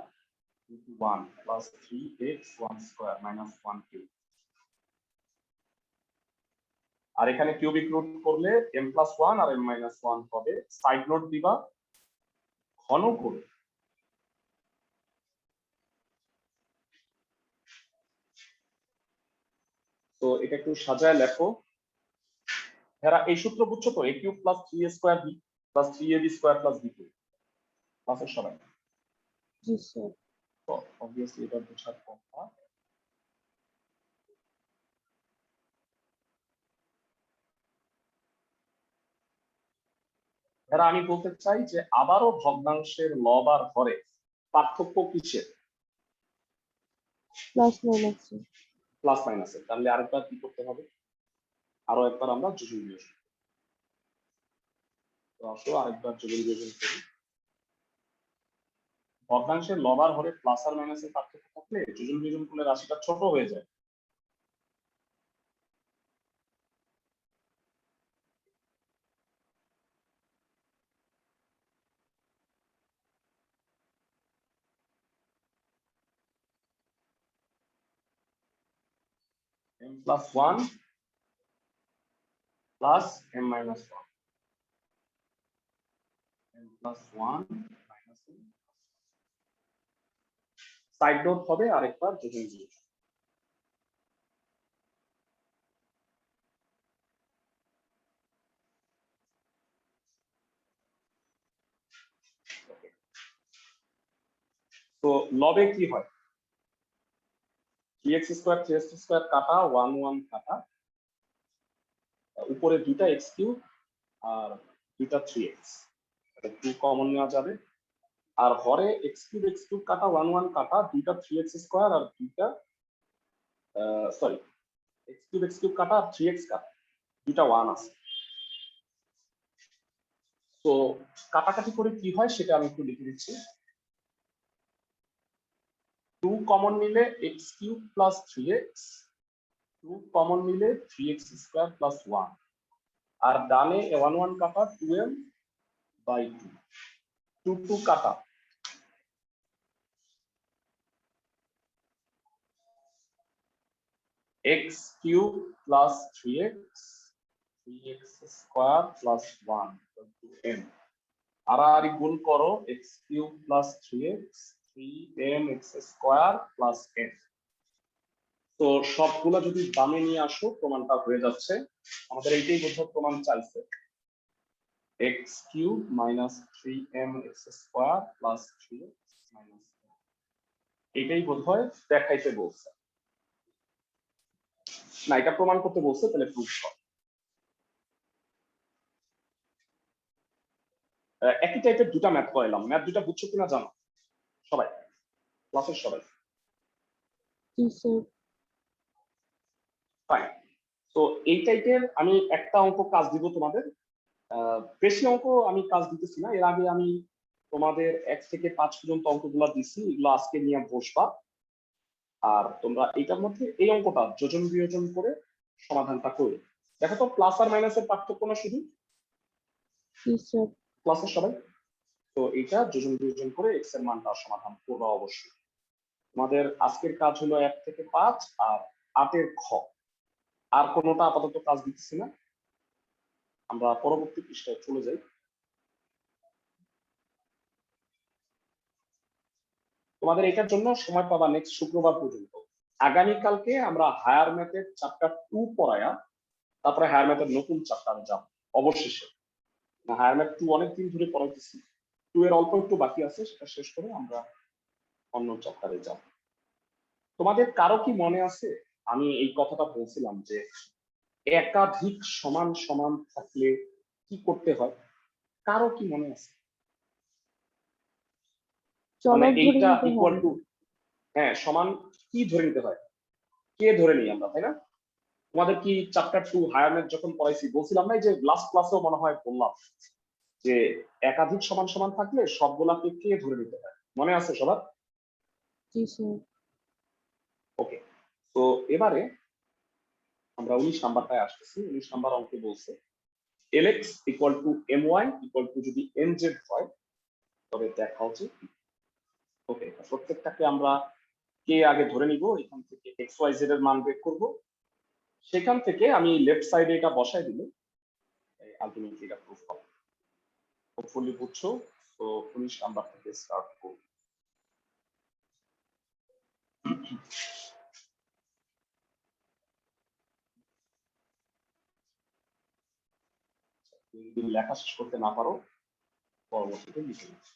into 1 plus 3x 1 square minus 1 cube. আর এখানে কিউবিক রুট করলে m plus 1 আর m minus 1 হবে। Side note দিবা ঘন করে তো এটা একটু সাজায় লেখো। এরা এই সূত্র বুঝছো তো, a cube plus 3a square b plus 3ab square plus b cube ক্লাসের সবাই? জি স্যার। তো অবভিয়াসলি এটা বোঝার কথা। এরা আমি বলতে চাই যে আবারও ভগ্নাংশের লব আর হরে পার্থক্য কিসের? Plus minus. প্লাস মাইনাসের। তাহলে আরেকবার কি করতে হবে? আরো একবার আমরা যোজন বিয়োজন। তো আসো আরেকবার যোজন বিয়োজন করি। ভগ্নাংশের লব আর হরে প্লাস আর মাইনাসের পার্থক্য থাকলে যোজন বিয়োজন করলে রাশিটা ছোট হয়ে যায়। m plus 1 plus m minus 1 m plus 1 minus m। Side note হবে আরেকবার যোজন বিয়োজন। তো লবে কি হয়? 3x স্কয়ার 3x স্কয়ার কাটা 1 1 কাটা, উপরে দুইটা x কিউব আর দুইটা 3x, এটা 2 কমন নেওয়া যাবে। আর হরে x কিউব কাটা 1 1 কাটা দুইটা 3x স্কয়ার আর দুইটা সরি x কিউব কাটা আর 3x কাটা দুইটা 1 আছে। তো কাটাকাটি করে কি হয় সেটা আমি একটু লিখে দিচ্ছি। 2 কমন নিলে x cube plus 3x, 2 common নিলে 3x স্কয়ার প্লাস 1, আর ডানে 1 1 কাটা 2m বাই 2, 2 2 কাটা x cube plus 3x, 3x square plus 1 m, আর গুণ করো x cube plus 3x, 3mx square plus n। তো সবগুলা যদি বামে নিয়ে আসো প্রমাণটা হয়ে যাচ্ছে। আমাদের এইটাই বোধহয় প্রমাণ চাইছে, x cube minus 3mx square plus 3x minus n, এটাই বোধহয় দেখাইতে বলছে। না, এটা প্রমাণ করতে বলছে, তাহলে প্রুফ কর। একই টাইপের দুটা ম্যাথ করাইলাম, ম্যাথ দুটা বুঝছো কিনা জানো সবাই, ক্লাসের সবাই? জি স্যার। ফাইন। তো এই টাইপের আমি একটা অঙ্ক কাজ দিব তোমাদের, বেশি অঙ্ক আমি কাজ দিতেছি না। এর আগে আমি তোমাদের 1 থেকে 5 পর্যন্ত অঙ্কগুলো দিছি, এগুলো আজকে নিয়ে বসবা। আর তোমরা এইটার মধ্যে এই অঙ্কটা যোজন বিয়োজন করে সমাধানটা করবে। দেখো তো প্লাস আর মাইনাসের পার্থক্য না শুধু, জি স্যার। ক্লাসের সবাই? তো এটা যোজন বিয়োজন করে এক্স এর মানটা সমাধান করবা অবশ্যই। তোমাদের আজকের কাজ হলো 1 থেকে 5 আর 8 এর খ। আর কোনোটা আপাতত কাজ দিচ্ছি না, আমরা পরবর্তী পৃষ্ঠায় চলে যাই। তোমাদের এটার জন্য সময় পাবা নেক্সট শুক্রবার পর্যন্ত। আগামীকালকে আমরা হায়ার ম্যাথের চ্যাপ্টার 2 পড়ায়া তারপরে হায়ার ম্যাথের নতুন চ্যাপ্টারে যাব অবশেষে। হায়ার ম্যাথ 2 অনেকদিন ধরে পড়াইতেছি, 2 এর অল্প একটু বাকি আছে, সেটা শেষ করে আমরা অন্য চ্যাপ্টারে যাব। তোমাদের কারো কি মনে আছে আমি এই কথাটা বলছিলাম যে একাধিক সমান সমান থাকলে কি করতে হয়? কারো কি মনে আছে? মানে চলক ধরে এইটা নিতে ইকুয়াল হয়। টু, হ্যাঁ সমান কি ধরে নিতে হয়? কে ধরে নিই আমরা, তাই না? তোমাদের কি চ্যাপ্টার 2 হায়ার ম্যাথ যখন পড়াইছি বলছিলাম না, যে লাস্ট ক্লাসেও মনে হয় বললাম যে একাধিক সমান সমান থাকলে সবগুলাকে কে ধরে নিতে হয়, মনে আছে সবার? জি স্যার। ওকে। তো এবারে আমরা 19 নাম্বারটায় আসতেছি। 19 নাম্বার অঙ্কে বলছে lx equal to my equal to যদি nz হয় তবে দেখা উচিত। ওকে, প্রত্যেকটাকে আমরা কে আগে ধরে নিব, এখান থেকে xyz এর মান বের করব, সেখান থেকে আমি লেফট সাইডে এটা বসাই দিলে আলটিমেটলি এটা প্রুফ হবে। হোপফুলি বুঝছো। তো 19 নাম্বার থেকে স্টার্ট করব। যদি লেখা শেষ করতে না পারো পরবর্তীতে লিখে নিচ্ছি।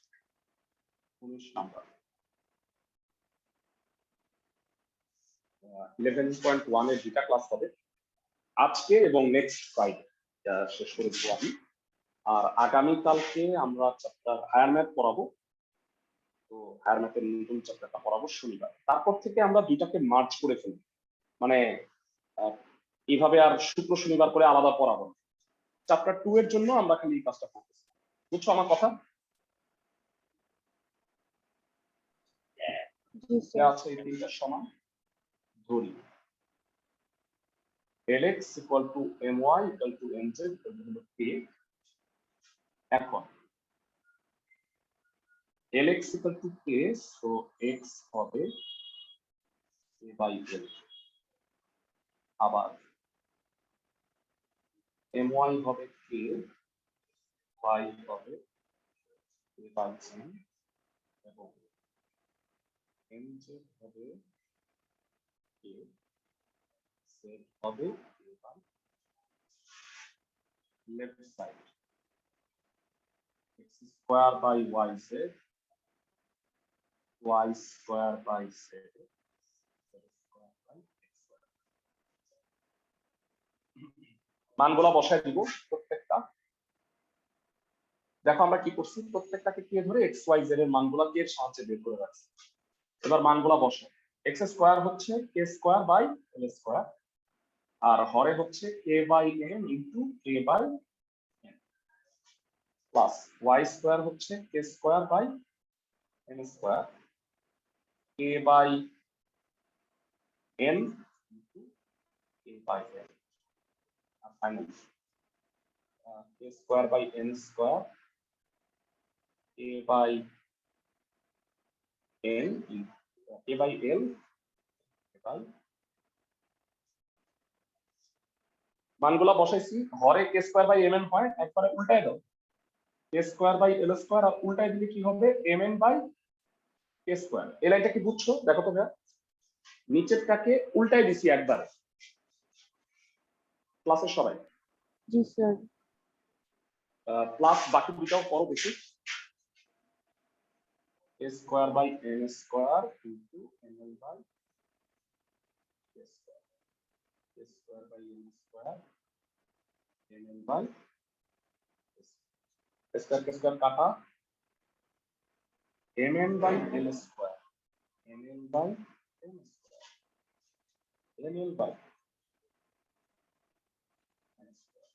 19 নাম্বার 11.1 এর দুটা ক্লাস হবে আজকে এবং নেক্সট ফ্রাইডে, শেষ করে দেবো আমি। আর আগামীকালকে আমরা চ্যাপ্টার হায়ার ম্যাথ পড়াবো। তো হায়ার ম্যাথের নতুন চ্যাপ্টারটা পড়াবো শনিবার। তারপর থেকে আমরা দুইটাকে মার্চ করে ফেলবো, মানে এইভাবে আর শুক্র শনিবার করে আলাদা পড়াবো না। চ্যাপ্টার 2 এর জন্য আমরা খালি এই কাজটা করতেছি। বুঝছো আমার কথা? জি স্যার। আছে এই তিনটা সমান ধরি lx equal to my equal to nz equal to k। এখন lx equal to k, so x হবে k by l, আবার my হবে k, y হবে k by n, এবং nz হবে k, z হবে k by left side, x square by yz, y square by z, z square by x square। মানগুলো বসায় দিব প্রত্যেকটা। দেখো আমরা কি করছি, প্রত্যেকটাকে কে ধরে এক্স ওয়াই জেড এর মানগুলো কে এর সাহায্যে বের করে রাখছি। এবার মানগুলো বসাও। এক্স স্কোয়ার হচ্ছে K square by L square, আর হরে হচ্ছে K by N into K by N, plus Y square হচ্ছে K square by N square, K by N into K by N, আর finally K square by N square, K by N K by L by. মানগুলো বসাইছি, হরে K square by M N হয়, একবারে উল্টাই দাও, K square by L square, আর উল্টাই দিলে কি হবে M N by K square. এই লাইনটা কি বুঝছো? দেখো তো ভাইয়া, নিচেরটাকে উল্টাই দিছি একবারে। ক্লাসের সবাই জি স্যার। প্লাস বাকি দুটাও করো দেখি। K square by N square into M N by K square, K square by N square M N by square, K square কাটা, M N by L square, M N by N square, M N by N square.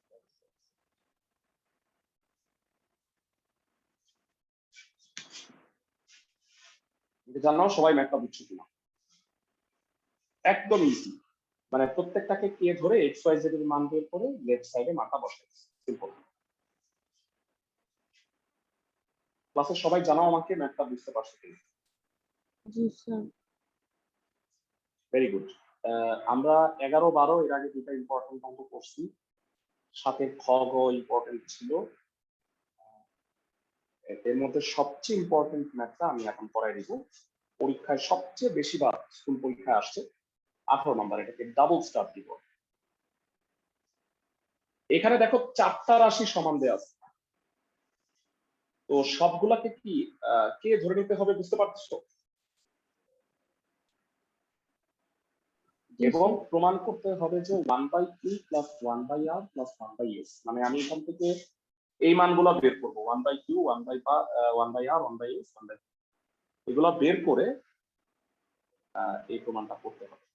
জানাও সবাই ম্যাথটা বুঝছো কিনা। একদম easy, মানে প্রত্যেকটাকে কে ধরে x Y Z এর মান বের করে লেফট সাইডে মাথা বসাইছি, সিম্পল। ক্লাসে সবাই জানাও আমাকে ম্যাথটা বুঝতে পারছো কিনা। জি স্যার। Very good. আমরা 11-12 এর আগে দুটো ইম্পর্টেন্ট অঙ্ক করছি, সাথে খ গ ইম্পর্টেন্ট ছিল। এর মধ্যে সবচেয়ে ইম্পর্টেন্ট ম্যাথটা আমি এখন পড়াই দিব। পরীক্ষায় সবচেয়ে বেশিবার স্কুল পরীক্ষায় আসছে 18 নম্বর, এটাকে ডাবল স্টার দিব। এখানে দেখো 4টা রাশি সমান দেয়া আছে, তো সবগুলাকে কি কে ধরে নিতে হবে বুঝতে পারছো? জি এবং স্যার। প্রমাণ করতে হবে যে 1/q plus 1/r plus 1/s, মানে আমি এখান থেকে এই মানগুলো বের করবো, 1/q 1/r 1/s 1/, এগুলো বের করে এই প্রমাণটা করতে হবে।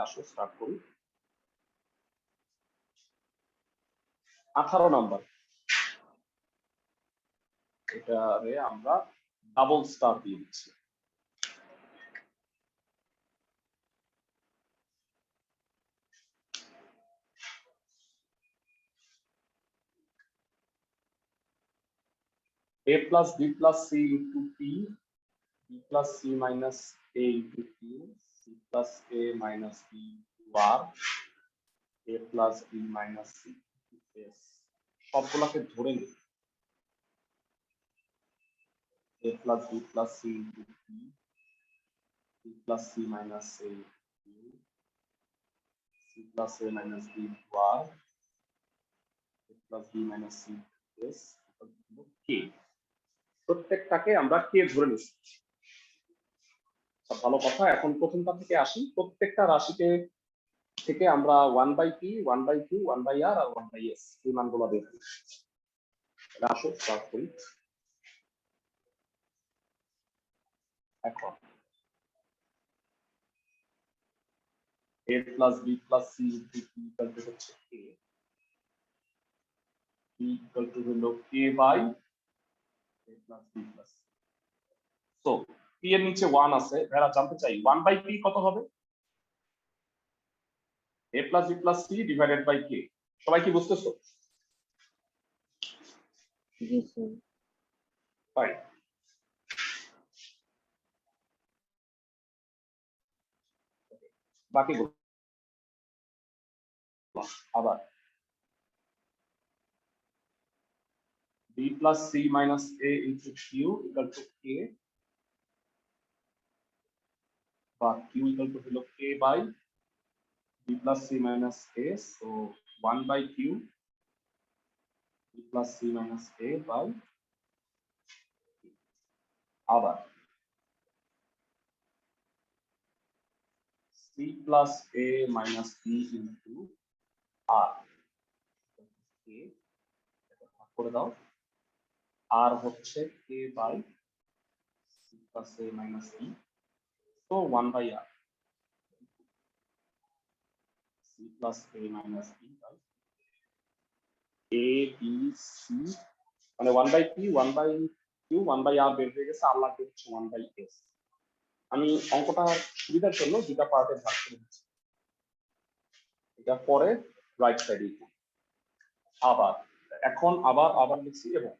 আসো স্টার্ট করি। 18 নম্বর, এটারে আমরা ডাবল স্টার দিয়ে দিচ্ছি। a plus b plus c into p, b plus c minus a into q, c plus a minus b into r, a plus b minus c into s। সবগুলোকে ধরে নিই। a plus b plus c into p, b plus c minus a into q, c plus a minus b into r, a plus b minus c into s equal to k। প্রত্যেকটাকে আমরা কে ধরে নিচ্ছি। ভালো কথা। এখন প্রথমটা থেকে আসি। প্রত্যেকটা রাশিকে থেকে আমরা 1/p, 1/q, 1/r আর 1/s এই মানগুলো বের করি। আসো স্টার্ট করি। এখন a plus b plus c into p equal to হচ্ছে k, p equal to হলো k by a plus b plus c। So p এর নিচে 1 আছে, ভাইরা জানতে চাই 1/p কত হবে? a plus b plus c divided by k। সবাই কি বুঝতেছো? জি স্যার। ফাইন। বাকি আবার b plus c minus a into q equal to k, বা q equal to হলো k by b plus c minus a, so 1/q, b plus c minus a by আবার c plus a minus b into r, k এটা ভাগ করে দাও। r হচ্ছে k by c plus a minus b, so 1/r, c plus a minus b by a b c, মানে 1/p, 1/q, 1/r বের হয়ে গেছে, আর লাগবে হচ্ছে 1/s। আমি অঙ্কটা সুবিধার জন্য দুটা পার্টে ভাগ করে দিচ্ছি। এটা পরে রাইট সাইডে আবার এখন আবার লিখছি, এবং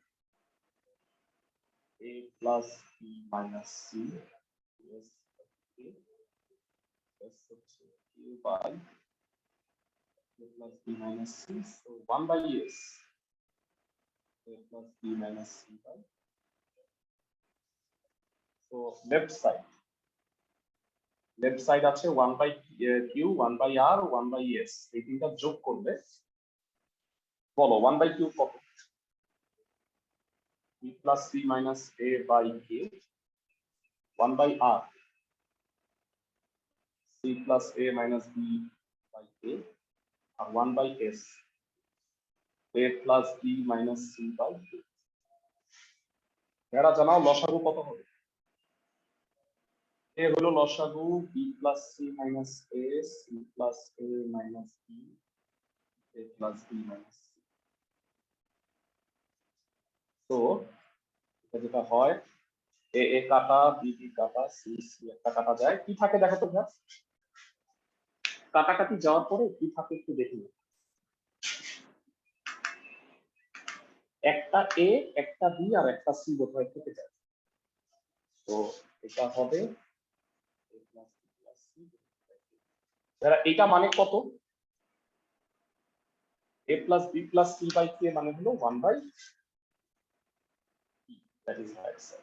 a plus b minus c s হচ্ছে q by a plus b minus c, so 1/s, a plus b minus c by, so left side আছে 1/q, 1/r, 1/s, এই তিনটা যোগ করলে বলো 1/q কত? b plus c minus a by k, 1/r, c plus a minus b by k, R 1/s, a plus b minus c by k। এরা জানাও লসাগু কত হবে? a হলো লসাগু b plus c minus a, c plus a minus b, a plus b minus c। তো এটা যেটা হয়, a কাটা, b কাটা, c একটা কাটা যায়, কি থাকে দেখো তো ভাই? কাটাকাটি যাওয়ার পরে কি থাকে একটু দেখি। একটা a, একটা b আর একটা c বোধহয় থেকে যায়। তো এটা হবে a plus b plus c। এটা মানে কত? a plus b plus c by k মানে হলো 1/p, that is right sir।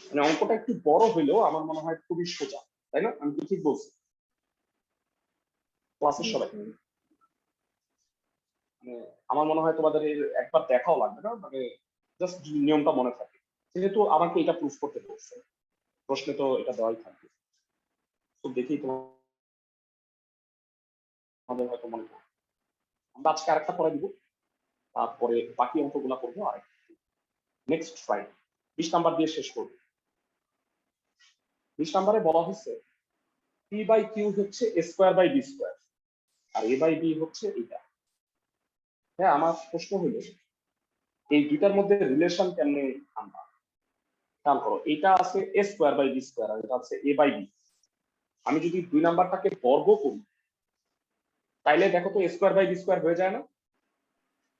মানে অঙ্কটা একটু বড় হইলেও আমার মনে হয় খুবই সোজা, তাই না? আমি কি ঠিক বলছি? ক্লাসের সবাই মানে আমার মনে হয় তোমাদের একবার দেখাও লাগবে না, মানে জাস্ট নিয়মটা মনে থাকে, যেহেতু আমাকে এটা প্রুফ করতে বলছে, প্রশ্নে তো এটা দেওয়াই থাকবে। তো দেখি তোমাদের হয়তো মনে পড়ে। আমরা আজকে আরেকটা পড়া দিব, তারপরে বাকি অঙ্কগুলো করবো আর নেক্সট ফ্রাইডে 20 নাম্বার দিয়ে শেষ করব। 20 নাম্বারে বলা হচ্ছে p by q হচ্ছে a square by b square, আর a by b হচ্ছে এটা। হ্যাঁ, আমার প্রশ্ন হলো এই দুইটার মধ্যে রিলেশন কেমনে আনবা? খেয়াল করো, এটা আছে a square by b square, আর এটা আছে a by b। আমি যদি 2 নাম্বারটাকে বর্গ করি তাইলে দেখো তো a square by b square হয়ে যায় না?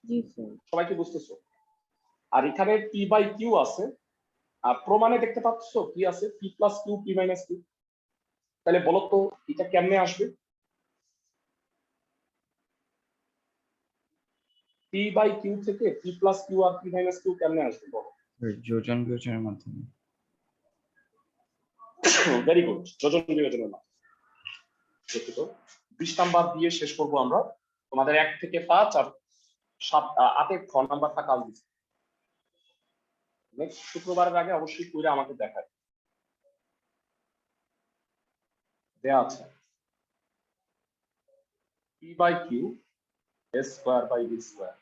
জি স্যার। সবাই কি বুঝতেছো? আর এখানে পি বাই কিউ আছে, আর প্রমাণে দেখতে পাচ্ছ কি আছে, P plus Q P minus Q. তাহলে বলো তো এটা কেমনে আসবে? পি বাই কিউ থেকে পি প্লাস কিউ আর পি মাইনাস কিউ কেমনে আসবে বলো? যোজন বিয়োজনের মাধ্যমে। ভেরি গুড, যোজন বিয়োজনের মাধ্যমে। দুঃখিত, 20 নাম্বার দিয়ে শেষ করবো আমরা। তোমাদের 1 থেকে 5 আর 7 8 খ নাম্বার থাকা আজ নেক্সট শুক্রবারের আগে অবশ্যই করে আমাকে দেখায়। দেয়া আছে p by q a square by b square,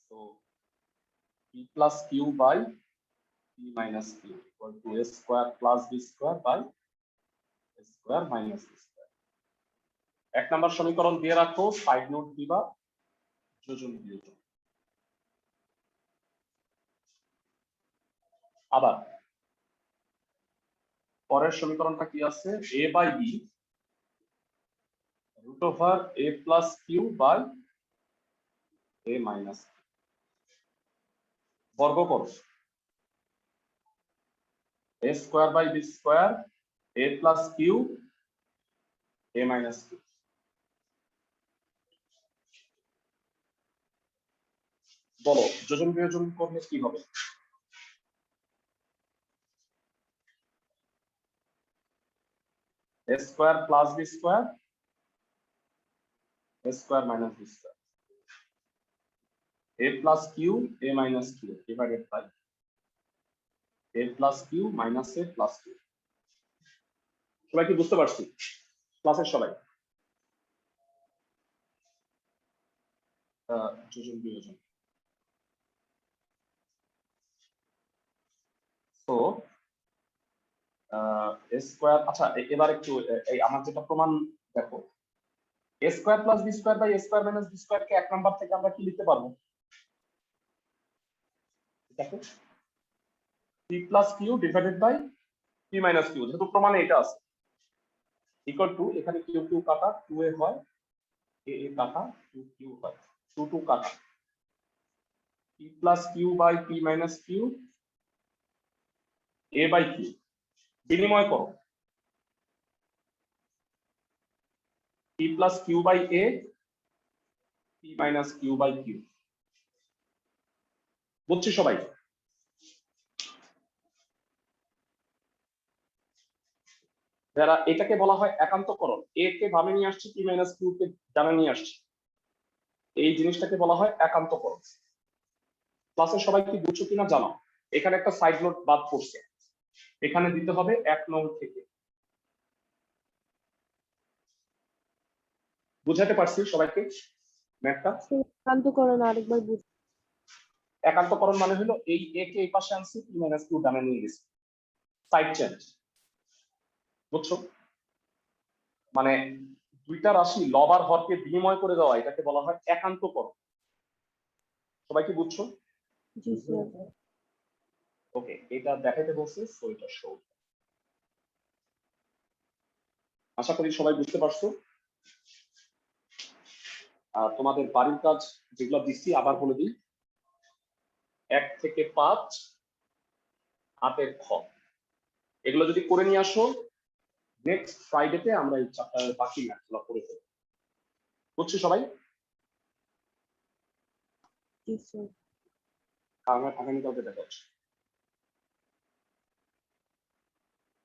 so p plus q by p minus q equal to a square plus b square by a square minus b square. 1 নম্বর সমীকরণ দিয়ে রাখো, সাইড নোট দিবা, যোজন বিয়োজন। আবার পরের সমীকরণটা কি আছে, a by b root over a plus q by a minus q বর্গ করো, a square by b square a plus q a minus q। বলো যোজন বিয়োজন করলে কি হবে? a square plus b square a square minus b square, a plus q a minus q divided by a plus q minus a plus q। সবাই কি বুঝতে পারছি? ক্লাসের সবাই যোজন বিয়োজন। তো a স্কয়ার, আচ্ছা এবার একটু এই আমার যেটা প্রমাণ দেখো, a square plus b square by a square minus b square কে 1 নাম্বার থেকে আমরা কি লিখতে পারবো? দেখো p plus q divided by p minus q, যেহেতু প্রমাণে এটা আছে, ইকুয়াল টু এখানে q q কাটা 2a হয়, a a কাটা 2q হয়, 2 2 কাটা p plus q by p minus q a by q বিনিময় করো, p plus q by a p minus q by q। বুঝছি সবাই? যারা এটাকে বলা হয় একান্তকরণ, a কে বামে নিয়ে আসছি, p minus q কে ডানে নিয়ে আসছি, এই জিনিসটাকে বলা হয় একান্তকরণ। ক্লাসে সবাই কি বুঝছো কিনা জানো? এখানে একটা সাইড নোট বাদ পড়ছে, এখানে দিতে হবে 1 নং থেকে। বুঝাতে পারছি সবাইকে ম্যাথটা? একান্তকরণ আরেকবার বুঝ। একান্তকরণ মানে হলো এই a কে এই পাশে আনছি, p minus q ডানে নিয়ে গেছি, সাইড চেঞ্জ। বুঝছো? মানে দুইটা রাশি লব আর হরকে বিনিময় করে দেওয়া, এটাকে বলা হয় একান্তকরণ। সবাই কি বুঝছো? জি স্যার। ওকে, এটা দেখাইতে বলছি, সো এটা শো। আশা করি সবাই বুঝতে পারছো। তোমাদের বাড়ির কাজ যেগুলো দিচ্ছি আবার বলে দিই, 1 থেকে 5 8 খ, এগুলো যদি করে নিয়ে আসো, নেক্সট ফ্রাইডেতে আমরা এই চ্যাপ্টারের বাকি ম্যাথগুলো করে ফেলবো। বুঝছো সবাই? জি স্যার। আগামীকালকে দেখা হচ্ছে।